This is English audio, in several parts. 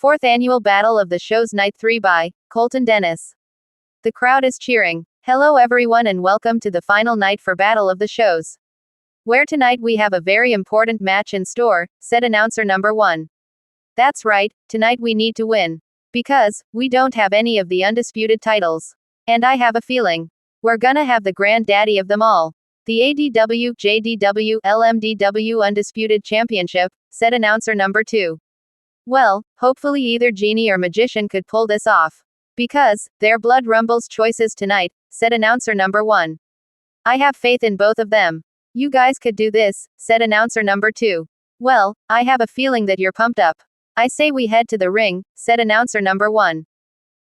Fourth Annual Battle of the Shows Night 3 by Colton Dennis. The crowd is cheering. Hello everyone and welcome to the final night for Battle of the Shows, where tonight we have a very important match in store, said announcer number 1. That's right, tonight we need to win. Because we don't have any of the undisputed titles. And I have a feeling we're gonna have the granddaddy of them all. The ADW, JDW, LMDW Undisputed Championship, said announcer number 2. Well, hopefully either Genie or Magician could pull this off. Because they're Blood Rumble's choices tonight, said announcer number 1. I have faith in both of them. You guys could do this, said announcer number 2. Well, I have a feeling that you're pumped up. I say we head to the ring, said announcer number 1.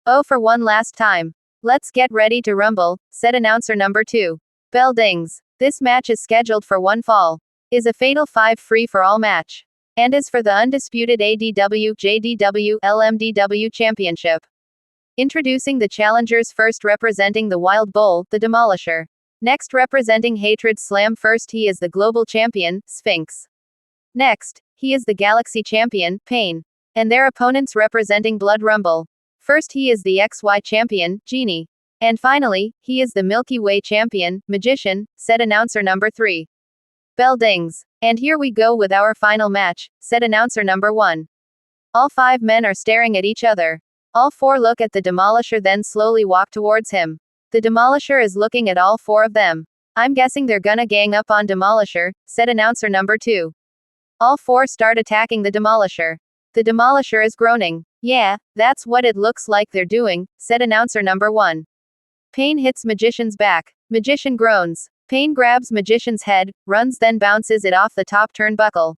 Oh, for one last time. Let's get ready to rumble, said announcer number 2. Bell dings. This match is scheduled for one fall. Is a fatal 5 free-for-all match. And is for the undisputed ADW, JDW, LMDW Championship. Introducing the challengers, first representing the Wild Bull, the Demolisher. Next representing Hatred Slam, first he is the Global Champion, Sphinx. Next, he is the Galaxy Champion, Pain. And their opponents representing Blood Rumble. First he is the XY Champion, Genie. And finally, he is the Milky Way Champion, Magician, said announcer number 3. Bell dings. And here we go with our final match, said announcer number 1. All 5 men are staring at each other. All 4 look at the Demolisher then slowly walk towards him. The Demolisher is looking at all 4 of them. I'm guessing they're gonna gang up on Demolisher, said announcer number 2. All 4 start attacking the Demolisher. The Demolisher is groaning. Yeah, that's what it looks like they're doing, said announcer number 1. Pain hits Magician's back. Magician groans. Pain grabs Magician's head, runs then bounces it off the top turnbuckle.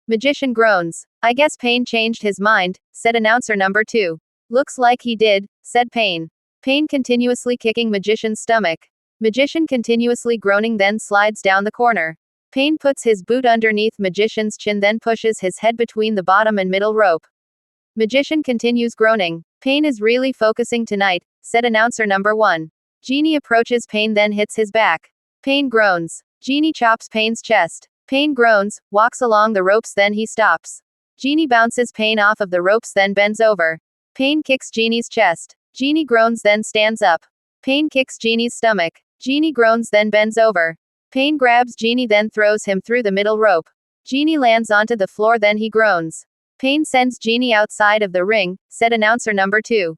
Magician groans. I guess Pain changed his mind, said announcer number 2. Looks like he did, said Pain. Pain continuously kicking Magician's stomach. Magician continuously groaning then slides down the corner. Pain puts his boot underneath Magician's chin then pushes his head between the bottom and middle rope. Magician continues groaning. Pain is really focusing tonight, said announcer number 1. Genie approaches Pain then hits his back. Pain groans. Genie chops Pain's chest. Pain groans, walks along the ropes then he stops. Genie bounces Pain off of the ropes then bends over. Pain kicks Genie's chest. Genie groans then stands up. Pain kicks Genie's stomach. Genie groans then bends over. Pain grabs Genie then throws him through the middle rope. Genie lands onto the floor then he groans. Pain sends Genie outside of the ring, said announcer number 2.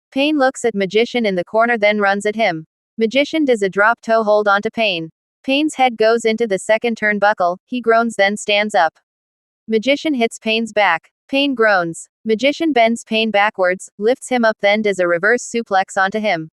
Pain looks at Magician in the corner then runs at him. Magician does a drop toe hold onto Pain. Pain's head goes into the second turnbuckle, he groans then stands up. Magician hits Pain's back. Pain groans. Magician bends Pain backwards, lifts him up then does a reverse suplex onto him.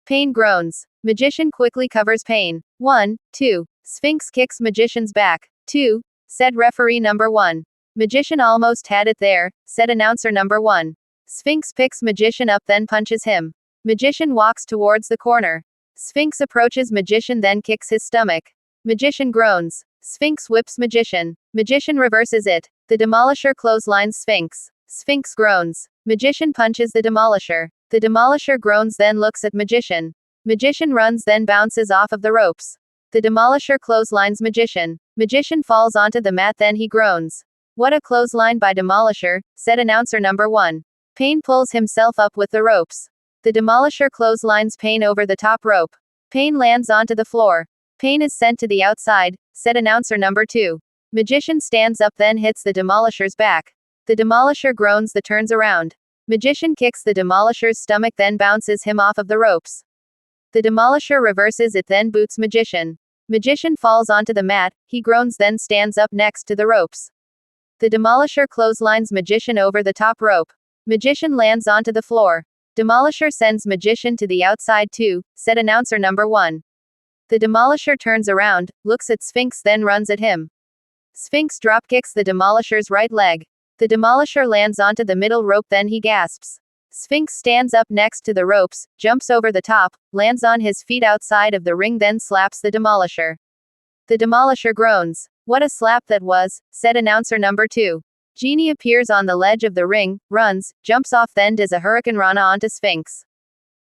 Pain groans. Magician quickly covers Pain. 1, 2. Sphinx kicks Magician's back. 2, said referee number 1. Magician almost had it there, said announcer number 1. Sphinx picks Magician up then punches him. Magician walks towards the corner. Sphinx approaches Magician then kicks his stomach. Magician groans. Sphinx whips Magician. Magician reverses it. The Demolisher clotheslines Sphinx. Sphinx groans. Magician punches the Demolisher. The Demolisher groans then looks at Magician. Magician runs then bounces off of the ropes. The Demolisher clotheslines Magician. Magician falls onto the mat then he groans. What a clothesline by Demolisher, said announcer number 1. Pain pulls himself up with the ropes. The Demolisher clotheslines Pain over the top rope. Pain lands onto the floor. Pain is sent to the outside, said announcer number 2. Magician stands up then hits the Demolisher's back. The Demolisher groans then turns around. Magician kicks the Demolisher's stomach then bounces him off of the ropes. The Demolisher reverses it then boots Magician. Magician falls onto the mat, he groans then stands up next to the ropes. The Demolisher clotheslines Magician over the top rope. Magician lands onto the floor. Demolisher sends Magician to the outside too, said announcer number 1. The Demolisher turns around, looks at Sphinx then runs at him. Sphinx dropkicks the Demolisher's right leg. The Demolisher lands onto the middle rope then he gasps. Sphinx stands up next to the ropes, jumps over the top, lands on his feet outside of the ring then slaps the Demolisher. The Demolisher groans. What a slap that was, said announcer number 2. Genie appears on the ledge of the ring, runs, jumps off then does a Hurricane Rana onto Sphinx.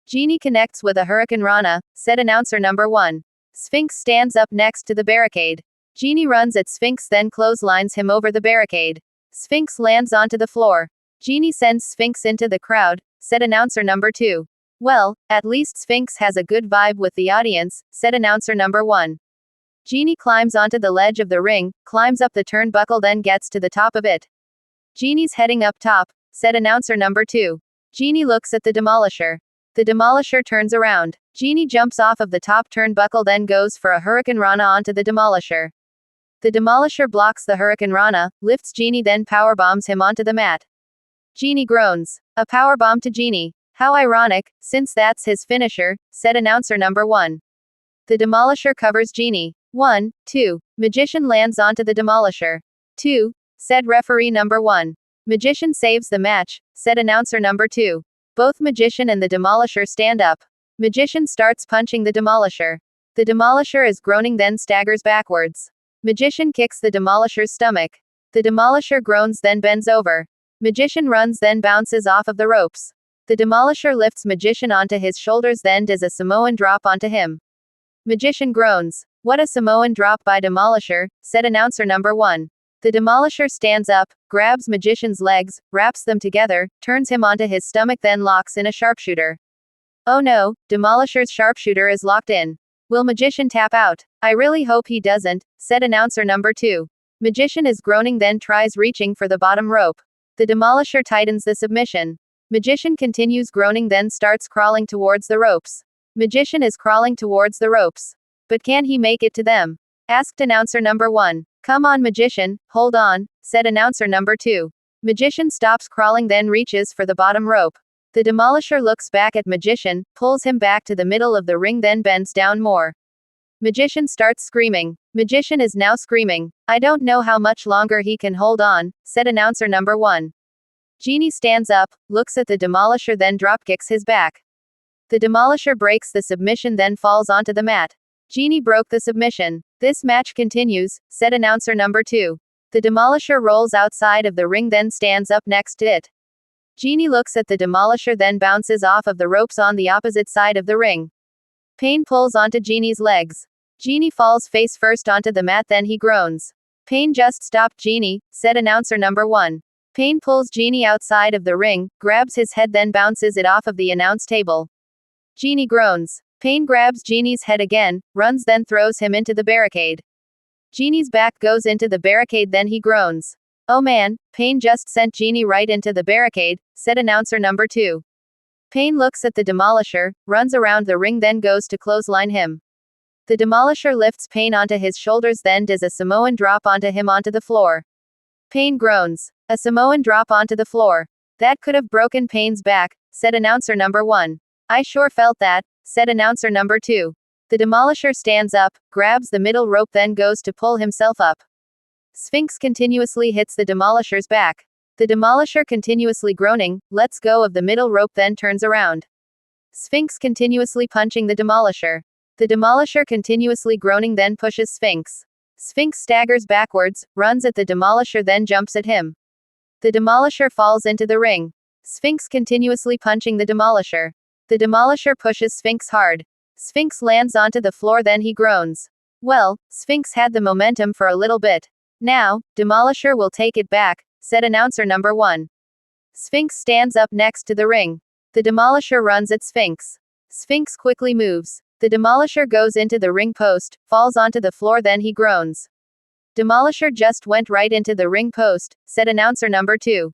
Genie connects with a Hurricane Rana, said announcer number 1. Sphinx stands up next to the barricade. Genie runs at Sphinx then clotheslines him over the barricade. Sphinx lands onto the floor. Genie sends Sphinx into the crowd, said announcer number 2. Well, at least Sphinx has a good vibe with the audience, said announcer number 1. Genie climbs onto the ledge of the ring, climbs up the turnbuckle, then gets to the top of it. Genie's heading up top, said announcer number 2. Genie looks at the Demolisher. The Demolisher turns around. Genie jumps off of the top turnbuckle, then goes for a Hurricane Rana onto the Demolisher. The Demolisher blocks the Hurricane Rana, lifts Genie, then powerbombs him onto the mat. Genie groans. A powerbomb to Genie. How ironic, since that's his finisher, said announcer number 1. The Demolisher covers Genie. 1, 2. Magician lands onto the Demolisher. 2, said referee number 1. Magician saves the match, said announcer number 2. Both Magician and the Demolisher stand up. Magician starts punching the Demolisher. The Demolisher is groaning, then staggers backwards. Magician kicks the Demolisher's stomach. The Demolisher groans, then bends over. Magician runs, then bounces off of the ropes. The Demolisher lifts Magician onto his shoulders, then does a Samoan drop onto him. Magician groans. What a Samoan drop by Demolisher, said announcer number 1. The Demolisher stands up, grabs Magician's legs, wraps them together, turns him onto his stomach, then locks in a sharpshooter. Oh no, Demolisher's sharpshooter is locked in. Will Magician tap out? I really hope he doesn't, said announcer number 2. Magician is groaning, then tries reaching for the bottom rope. The Demolisher tightens the submission. Magician continues groaning, then starts crawling towards the ropes. Magician is crawling towards the ropes. But can he make it to them? Asked announcer number 1. Come on, Magician, hold on, said announcer number 2. Magician stops crawling, then reaches for the bottom rope. The Demolisher looks back at Magician, pulls him back to the middle of the ring, then bends down more. Magician starts screaming. Magician is now screaming. I don't know how much longer he can hold on, said announcer number 1. Genie stands up, looks at the Demolisher, then dropkicks his back. The Demolisher breaks the submission, then falls onto the mat. Genie broke the submission. This match continues, said announcer number 2. The Demolisher rolls outside of the ring, then stands up next to it. Genie looks at the Demolisher, then bounces off of the ropes on the opposite side of the ring. Pain pulls onto Genie's legs. Genie falls face first onto the mat, then he groans. Pain just stopped Genie, said announcer number 1. Pain pulls Genie outside of the ring, grabs his head, then bounces it off of the announce table. Genie groans. Pain grabs Genie's head again, runs, then throws him into the barricade. Genie's back goes into the barricade, then he groans. Oh man, Pain just sent Genie right into the barricade, said announcer number 2. Pain looks at the Demolisher, runs around the ring, then goes to clothesline him. The Demolisher lifts Pain onto his shoulders, then does a Samoan drop onto him onto the floor. Pain groans. A Samoan drop onto the floor. That could have broken Pain's back, said announcer number 1. I sure felt that, said announcer number 2. The Demolisher stands up, grabs the middle rope, then goes to pull himself up. Sphinx continuously hits the Demolisher's back. The Demolisher, continuously groaning, lets go of the middle rope, then turns around. Sphinx continuously punching the Demolisher. The Demolisher continuously groaning, then pushes Sphinx. Sphinx staggers backwards, runs at the Demolisher, then jumps at him. The Demolisher falls into the ring. Sphinx continuously punching the Demolisher. The Demolisher pushes Sphinx hard. Sphinx lands onto the floor, then he groans. Well, Sphinx had the momentum for a little bit. Now, Demolisher will take it back, said announcer number 1. Sphinx stands up next to the ring. The Demolisher runs at Sphinx. Sphinx quickly moves. The Demolisher goes into the ring post, falls onto the floor, then he groans. Demolisher just went right into the ring post, said announcer number 2.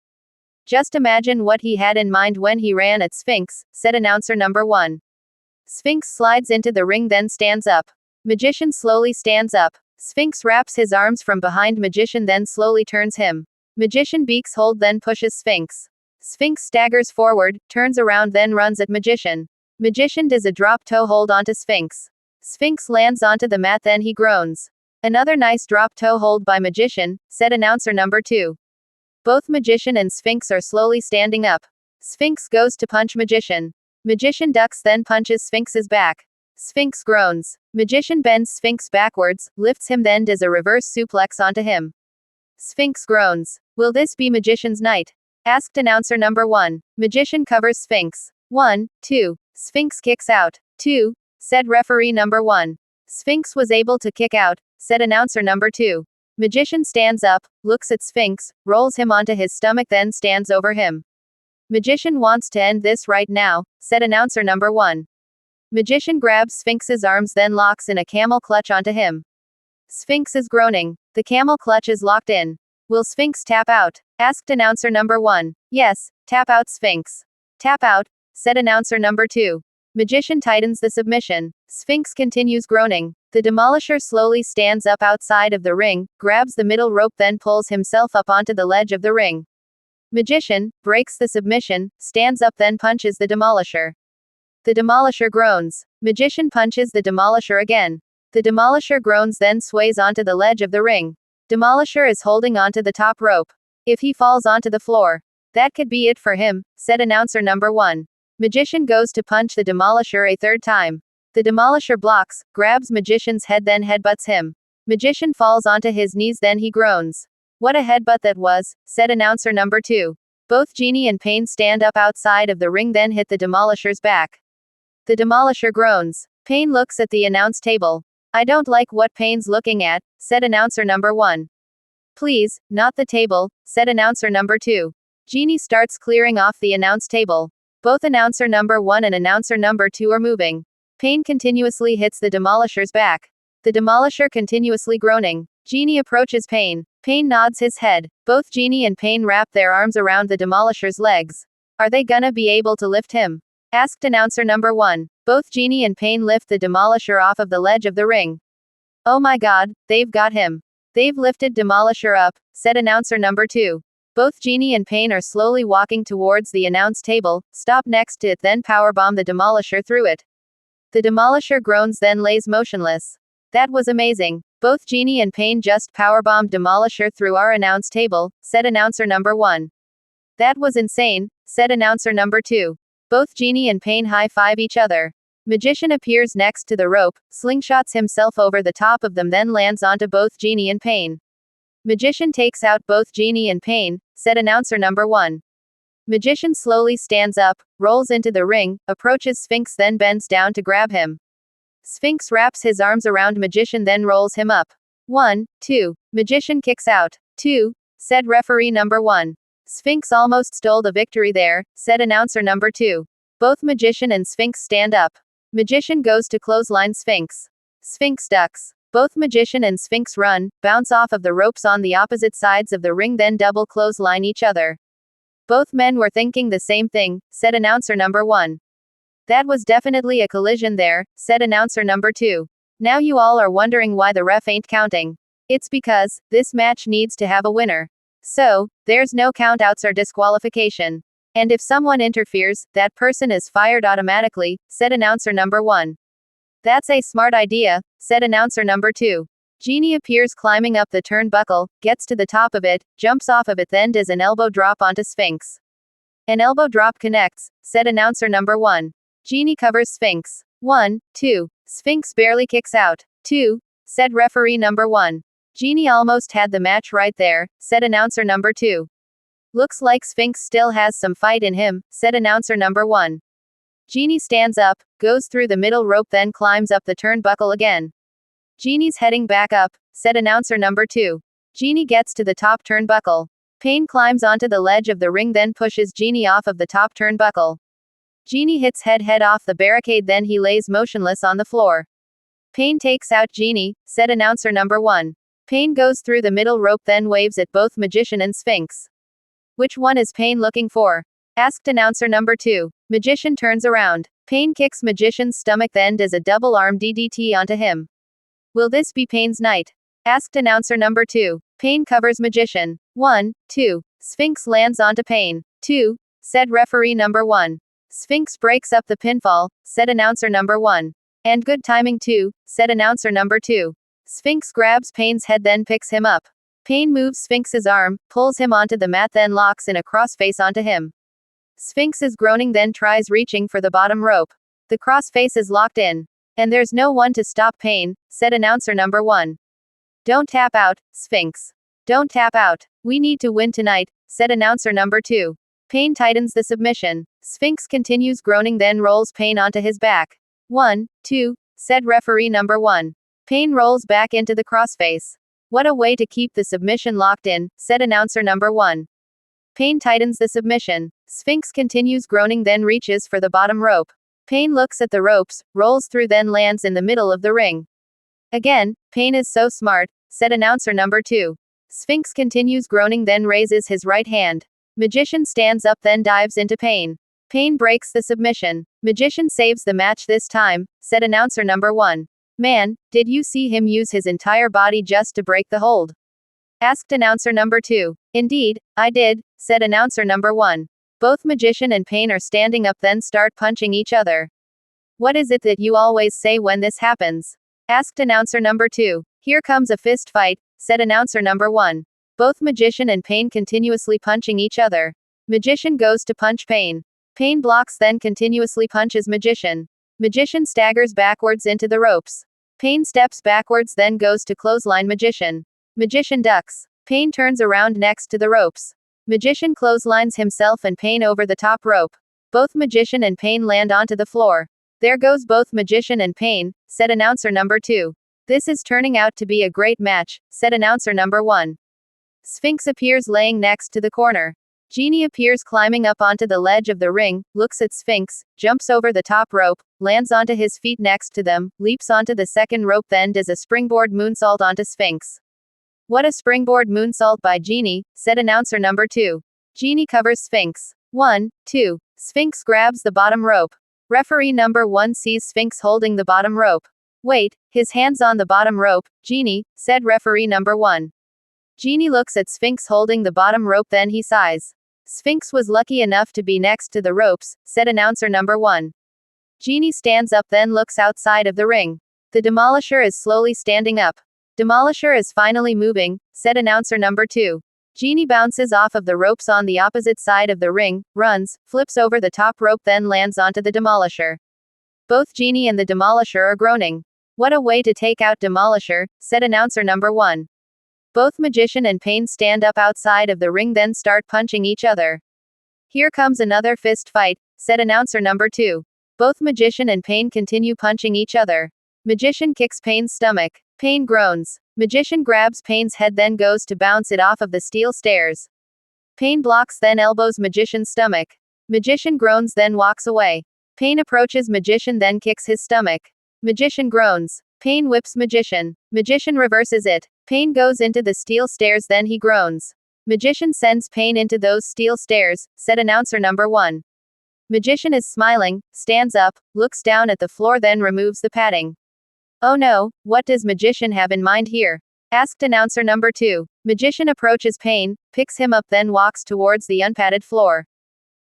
Just imagine what he had in mind when he ran at Sphinx, said announcer number 1. Sphinx slides into the ring, then stands up. Magician slowly stands up. Sphinx wraps his arms from behind Magician, then slowly turns him. Magician beaks hold, then pushes Sphinx. Sphinx staggers forward, turns around, then runs at Magician. Magician does a drop toe hold onto Sphinx. Sphinx lands onto the mat, then he groans. Another nice drop toe hold by Magician, said announcer number 2. Both Magician and Sphinx are slowly standing up. Sphinx goes to punch Magician. Magician ducks, then punches Sphinx's back. Sphinx groans. Magician bends Sphinx backwards, lifts him, then does a reverse suplex onto him. Sphinx groans. Will this be Magician's night? Asked announcer number 1. Magician covers Sphinx. 1, 2. Sphinx kicks out. 2, said referee number 1. Sphinx was able to kick out, said announcer number 2. Magician stands up, looks at Sphinx, rolls him onto his stomach, then stands over him. Magician wants to end this right now, said announcer number 1. Magician grabs Sphinx's arms, then locks in a camel clutch onto him. Sphinx is groaning. The camel clutch is locked in. Will Sphinx tap out? Asked announcer number 1. Yes, tap out Sphinx. Tap out, said announcer number 2. Magician tightens the submission. Sphinx continues groaning. The demolisher slowly stands up outside of the ring, grabs the middle rope, then pulls himself up onto the ledge of the ring. Magician breaks the submission, stands up, then punches the demolisher. The demolisher groans. Magician punches the demolisher again. The demolisher groans, then sways onto the ledge of the ring. Demolisher is holding onto the top rope. If he falls onto the floor, that could be it for him, said announcer number 1. Magician goes to punch the demolisher a third time. The demolisher blocks, grabs Magician's head, then headbutts him. Magician falls onto his knees, then he groans. What a headbutt that was, said announcer number 2. Both Genie and Pain stand up outside of the ring, then hit the demolisher's back. The demolisher groans. Pain looks at the announce table. I don't like what Pain's looking at, said announcer number 1. Please, not the table, said announcer number 2. Genie starts clearing off the announce table. Both announcer number 1 and announcer number 2 are moving. Pain continuously hits the demolisher's back. The demolisher continuously groaning. Genie approaches Pain. Pain nods his head. Both Genie and Pain wrap their arms around the demolisher's legs. Are they gonna be able to lift him? Asked announcer number 1. Both Genie and Pain lift the demolisher off of the ledge of the ring. Oh my god, they've got him. They've lifted demolisher up, said announcer number 2. Both Genie and Pain are slowly walking towards the announce table, stop next to it, then powerbomb the demolisher through it. The demolisher groans, then lays motionless. That was amazing. Both Genie and Pain just powerbombed demolisher through our announce table, said announcer number 1. That was insane, said announcer number 2. Both Genie and Pain high-five each other. Magician appears next to the rope, slingshots himself over the top of them, then lands onto both Genie and Pain. Magician takes out both Genie and Pain, said announcer number 1. Magician slowly stands up, rolls into the ring, approaches Sphinx, then bends down to grab him. Sphinx wraps his arms around Magician, then rolls him up. 1, 2. Magician kicks out. 2, said referee number 1. Sphinx almost stole the victory there, said announcer number 2. Both Magician and Sphinx stand up. Magician goes to clothesline Sphinx. Sphinx ducks. Both Magician and Sphinx run, bounce off of the ropes on the opposite sides of the ring, then double clothesline each other. Both men were thinking the same thing, said announcer number 1. That was definitely a collision there, said announcer number 2. Now you all are wondering why the ref ain't counting. It's because this match needs to have a winner. So, there's no countouts or disqualification. And if someone interferes, that person is fired automatically, said announcer number 1. That's a smart idea, said announcer number 2. Genie appears climbing up the turnbuckle, gets to the top of it, jumps off of it, then does an elbow drop onto Sphinx. An elbow drop connects, said announcer number 1. Genie covers Sphinx. 1, 2. Sphinx barely kicks out. 2, said referee number 1. Genie almost had the match right there, said announcer number 2. Looks like Sphinx still has some fight in him, said announcer number 1. Genie stands up, goes through the middle rope, then climbs up the turnbuckle again. Genie's heading back up, said announcer number 2. Genie gets to the top turnbuckle. Pain climbs onto the ledge of the ring, then pushes Genie off of the top turnbuckle. Genie hits head off the barricade, then he lays motionless on the floor. Pain takes out Genie, said announcer number 1. Pain goes through the middle rope, then waves at both Magician and Sphinx. Which one is Pain looking for? Asked announcer number 2. Magician turns around. Pain kicks Magician's stomach, then does a double arm DDT onto him. Will this be Pain's night? Asked announcer number 2. Pain covers Magician. 1, 2. Sphinx lands onto Pain. 2, said referee number 1. Sphinx breaks up the pinfall, said announcer number 1. And good timing too, said announcer number 2. Sphinx grabs Pain's head, then picks him up. Pain moves Sphinx's arm, pulls him onto the mat, then locks in a crossface onto him. Sphinx is groaning, then tries reaching for the bottom rope. The crossface is locked in. And there's no one to stop Pain, said announcer number 1. Don't tap out, Sphinx. Don't tap out. We need to win tonight, said announcer number 2. Pain tightens the submission. Sphinx continues groaning, then rolls Pain onto his back. 1, 2, said referee number 1. Pain rolls back into the crossface. What a way to keep the submission locked in, said announcer number 1. Pain tightens the submission. Sphinx continues groaning, then reaches for the bottom rope. Pain looks at the ropes, rolls through, then lands in the middle of the ring. Again, Pain is so smart, said announcer number 2. Sphinx continues groaning, then raises his right hand. Magician stands up, then dives into Pain. Pain breaks the submission. Magician saves the match this time, said announcer number 1. Man, did you see him use his entire body just to break the hold? Asked announcer number 2. Indeed, I did, said announcer number 1. Both Magician and Pain are standing up, then start punching each other. What is it that you always say when this happens? Asked announcer number 2. Here comes a fist fight, said announcer number 1. Both Magician and Pain continuously punching each other. Magician goes to punch Pain. Pain blocks, then continuously punches Magician. Magician staggers backwards into the ropes. Pain steps backwards, then goes to clothesline Magician. Magician ducks. Pain turns around next to the ropes. Magician clotheslines himself and Pain over the top rope. Both Magician and Pain land onto the floor. There goes both Magician and Pain, said announcer number 2. This is turning out to be a great match, said announcer number 1. Sphinx appears laying next to the corner. Genie appears climbing up onto the ledge of the ring, looks at Sphinx, jumps over the top rope, lands onto his feet next to them, leaps onto the second rope, then does a springboard moonsault onto Sphinx. What a springboard moonsault by Genie, said announcer number 2. Genie covers Sphinx. 1, 2. Sphinx grabs the bottom rope. Referee number 1 sees Sphinx holding the bottom rope. Wait, his hand's on the bottom rope, Genie, said referee number 1. Genie looks at Sphinx holding the bottom rope, then he sighs. Sphinx was lucky enough to be next to the ropes, said announcer number 1. Genie stands up, then looks outside of the ring. The Demolisher is slowly standing up. Demolisher is finally moving, said announcer number 2. Genie bounces off of the ropes on the opposite side of the ring, runs, flips over the top rope, then lands onto the Demolisher. Both Genie and the Demolisher are groaning. What a way to take out Demolisher, said announcer number 1. Both Magician and Pain stand up outside of the ring, then start punching each other. Here comes another fist fight, said announcer number 2. Both Magician and Pain continue punching each other. Magician kicks Pain's stomach. Pain groans. Magician grabs Pain's head, then goes to bounce it off of the steel stairs. Pain blocks, then elbows Magician's stomach. Magician groans, then walks away. Pain approaches Magician, then kicks his stomach. Magician groans. Pain whips Magician. Magician reverses it. Pain goes into the steel stairs, then he groans. Magician sends Pain into those steel stairs, said announcer number 1. Magician is smiling, stands up, looks down at the floor, then removes the padding. Oh no, what does Magician have in mind here? Asked announcer number 2. Magician approaches Pain, picks him up, then walks towards the unpadded floor.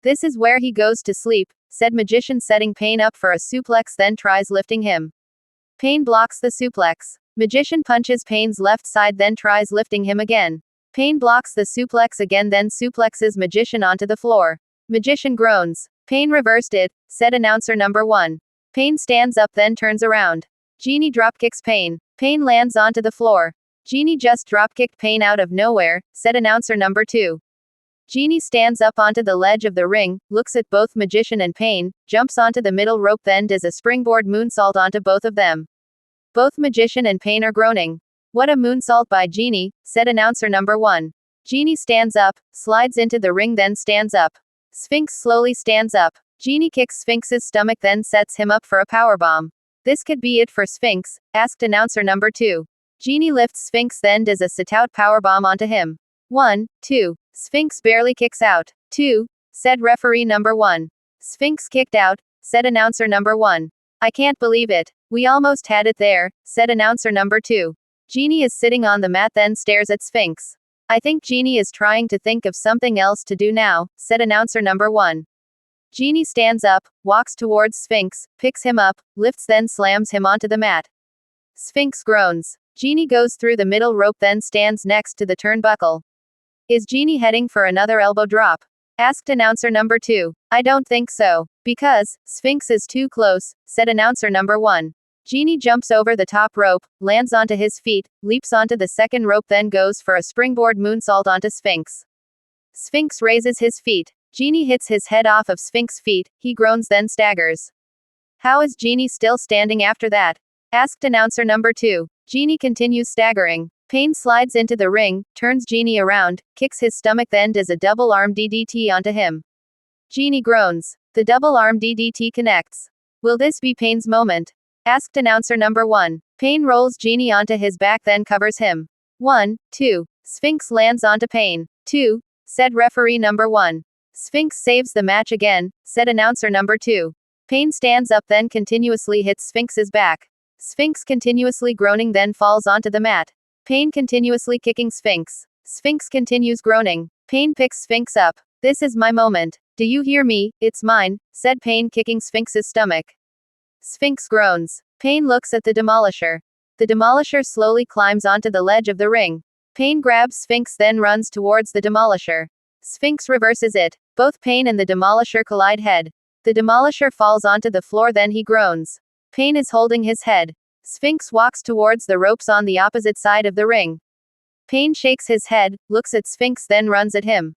This is where he goes to sleep, said Magician, setting Pain up for a suplex, then tries lifting him. Pain blocks the suplex. Magician punches Pain's left side, then tries lifting him again. Pain blocks the suplex again, then suplexes Magician onto the floor. Magician groans. Pain reversed it, said announcer number 1. Pain stands up, then turns around. Genie dropkicks Pain. Pain lands onto the floor. Genie just dropkicked Pain out of nowhere, said announcer number 2. Genie stands up onto the ledge of the ring, looks at both Magician and Pain, jumps onto the middle rope, then does a springboard moonsault onto both of them. Both Magician and Pain are groaning. What a moonsault by Genie, said announcer number 1. Genie stands up, slides into the ring, then stands up. Sphinx slowly stands up. Genie kicks Sphinx's stomach, then sets him up for a powerbomb. This could be it for Sphinx, asked announcer number 2. Genie lifts Sphinx, then does a sit-out powerbomb onto him. 1, 2. Sphinx barely kicks out. 2, said referee number 1. Sphinx kicked out, said announcer number 1. I can't believe it. We almost had it there, said announcer number 2. Genie is sitting on the mat, then stares at Sphinx. I think Genie is trying to think of something else to do now, said announcer number 1. Genie stands up, walks towards Sphinx, picks him up, lifts, then slams him onto the mat. Sphinx groans. Genie goes through the middle rope, then stands next to the turnbuckle. Is Genie heading for another elbow drop? Asked announcer number 2. I don't think so. Because, Sphinx is too close, said announcer number 1. Genie jumps over the top rope, lands onto his feet, leaps onto the second rope, then goes for a springboard moonsault onto Sphinx. Sphinx raises his feet. Genie hits his head off of Sphinx's feet, he groans, then staggers. How is Genie still standing after that? Asked announcer number 2. Genie continues staggering. Payne slides into the ring, turns Genie around, kicks his stomach, then does a double arm DDT onto him. Genie groans. The double arm DDT connects. Will this be Payne's moment? Asked announcer number 1. Payne rolls Genie onto his back, then covers him. 1, 2. Sphinx lands onto Payne. 2, said referee number 1. Sphinx saves the match again, said announcer number 2. Payne stands up, then continuously hits Sphinx's back. Sphinx continuously groaning, then falls onto the mat. Payne continuously kicking Sphinx. Sphinx continues groaning. Payne picks Sphinx up. This is my moment. Do you hear me? It's mine, said Payne, kicking Sphinx's stomach. Sphinx groans. Payne looks at the Demolisher. The Demolisher slowly climbs onto the ledge of the ring. Payne grabs Sphinx, then runs towards the Demolisher. Sphinx reverses it. Both Payne and the Demolisher collide head. The Demolisher falls onto the floor, then he groans. Payne is holding his head. Sphinx walks towards the ropes on the opposite side of the ring. Payne shakes his head, looks at Sphinx, then runs at him.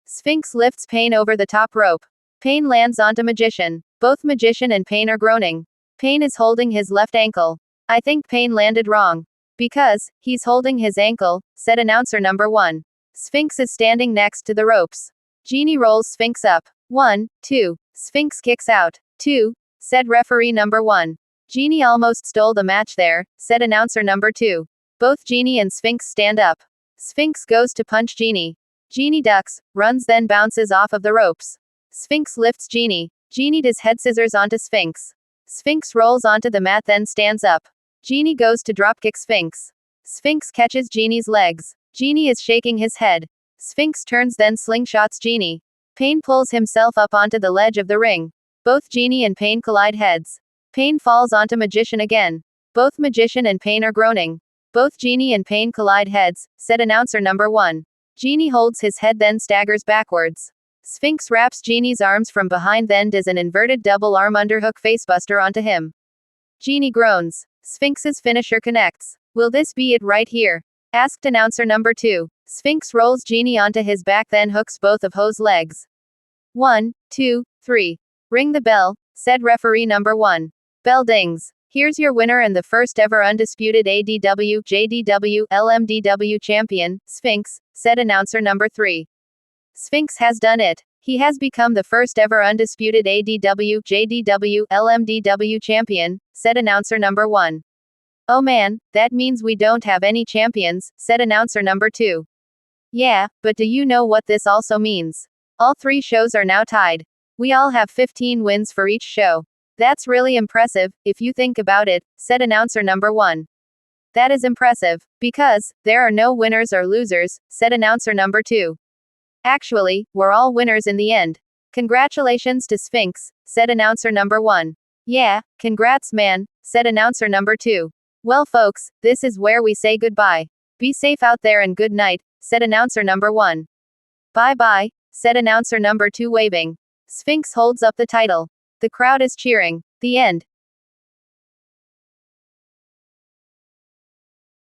Sphinx lifts Payne over the top rope. Payne lands onto Magician. Both Magician and Payne are groaning. Payne is holding his left ankle. I think Payne landed wrong. Because he's holding his ankle, said announcer number 1. Sphinx is standing next to the ropes. Genie rolls Sphinx up. 1, 2. Sphinx kicks out. 2, said referee number 1. Genie almost stole the match there, said announcer number 2. Both Genie and Sphinx stand up. Sphinx goes to punch Genie. Genie ducks, runs, then bounces off of the ropes. Sphinx lifts Genie. Genie does head scissors onto Sphinx. Sphinx rolls onto the mat, then stands up. Genie goes to dropkick Sphinx. Sphinx catches Genie's legs. Genie is shaking his head. Sphinx turns, then slingshots Genie. Payne pulls himself up onto the ledge of the ring. Both Genie and Payne collide heads. Payne falls onto Magician again. Both Magician and Payne are groaning. Both Genie and Payne collide heads, said announcer number 1. Genie holds his head, then staggers backwards. Sphinx wraps Genie's arms from behind, then does an inverted double arm underhook facebuster onto him. Genie groans. Sphinx's finisher connects. Will this be it right here? Asked announcer number 2. Sphinx rolls Genie onto his back, then hooks both of Ho's legs. 1, 2, 3. Ring the bell, said referee number 1. Bell dings. Here's your winner and the first ever undisputed ADW, JDW, LMDW champion, Sphinx, said announcer number 3. Sphinx has done it. He has become the first ever undisputed ADW, JDW, LMDW champion, said announcer number 1. Oh man, that means we don't have any champions, said announcer number 2. Yeah, but do you know what this also means? All 3 shows are now tied. We all have 15 wins for each show. That's really impressive, if you think about it, said announcer number 1. That is impressive, because there are no winners or losers, said announcer number 2. Actually, we're all winners in the end. Congratulations to Sphinx, said announcer number 1. Yeah, congrats man, said announcer number 2. Well folks, this is where we say goodbye. Be safe out there and good night, said announcer number 1. Bye bye, said announcer number 2 waving. Sphinx holds up the title. The crowd is cheering. The end.